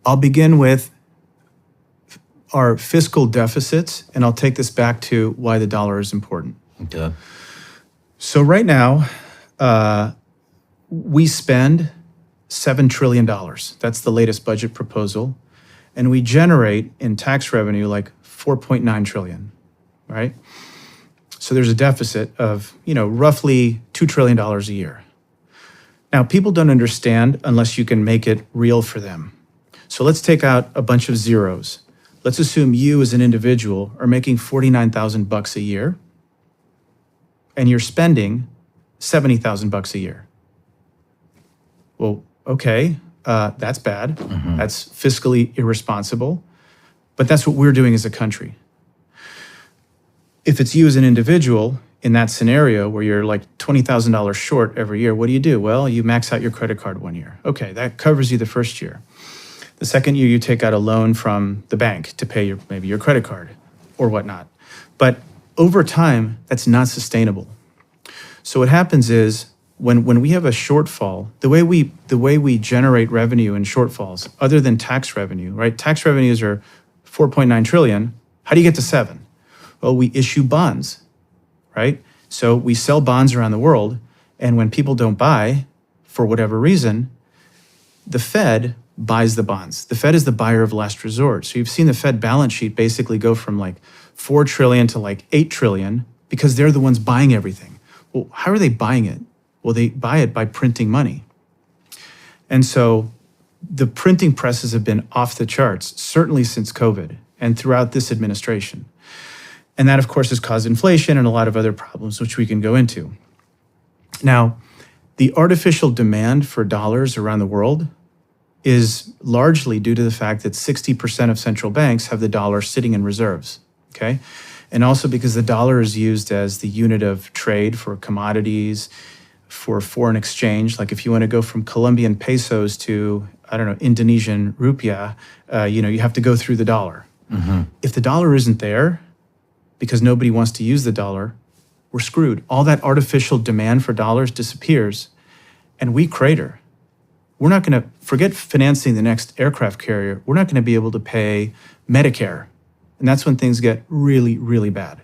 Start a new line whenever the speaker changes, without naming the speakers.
I'll begin with our fiscal deficits, and I'll take this back to why the dollar is important.
Okay.
So right now, we spend $7 trillion. That's the latest budget proposal. And we generate in tax revenue like 4.9 trillion, right? So there's a deficit of, roughly $2 trillion a year. Now, people don't understand unless you can make it real for them. So let's take out a bunch of zeros. Let's assume you as an individual are making $49,000 a year and you're spending $70,000 a year. Well, okay, that's bad.
Mm-hmm.
That's fiscally irresponsible, but that's what we're doing as a country. If it's you as an individual in that scenario where you're like $20,000 short every year, what do? Well, you max out your credit card 1 year. Okay, that covers you the first year. The second year, you take out a loan from the bank to pay maybe your credit card or whatnot. But over time, that's not sustainable. So what happens is when we have a shortfall, the way we generate revenue in shortfalls, other than tax revenue, right? Tax revenues are 4.9 trillion. How do you get to 7? Well, we issue bonds, right? So we sell bonds around the world, and when people don't buy, for whatever reason, the Fed buys the bonds. The Fed is the buyer of last resort. So you've seen the Fed balance sheet basically go from like 4 trillion to like 8 trillion because they're the ones buying everything. Well, how are they buying it? Well, they buy it by printing money. And so the printing presses have been off the charts, certainly since COVID and throughout this administration. And that, of course, has caused inflation and a lot of other problems, which we can go into. Now, the artificial demand for dollars around the world is largely due to the fact that 60% of central banks have the dollar sitting in reserves, okay? And also because the dollar is used as the unit of trade for commodities, for foreign exchange. Like if you want to go from Colombian pesos to, Indonesian rupiah, you have to go through the dollar.
Mm-hmm.
If the dollar isn't there, because nobody wants to use the dollar, we're screwed. All that artificial demand for dollars disappears and we crater. We're not going to forget financing the next aircraft carrier. We're not going to be able to pay Medicare. And that's when things get really, really bad.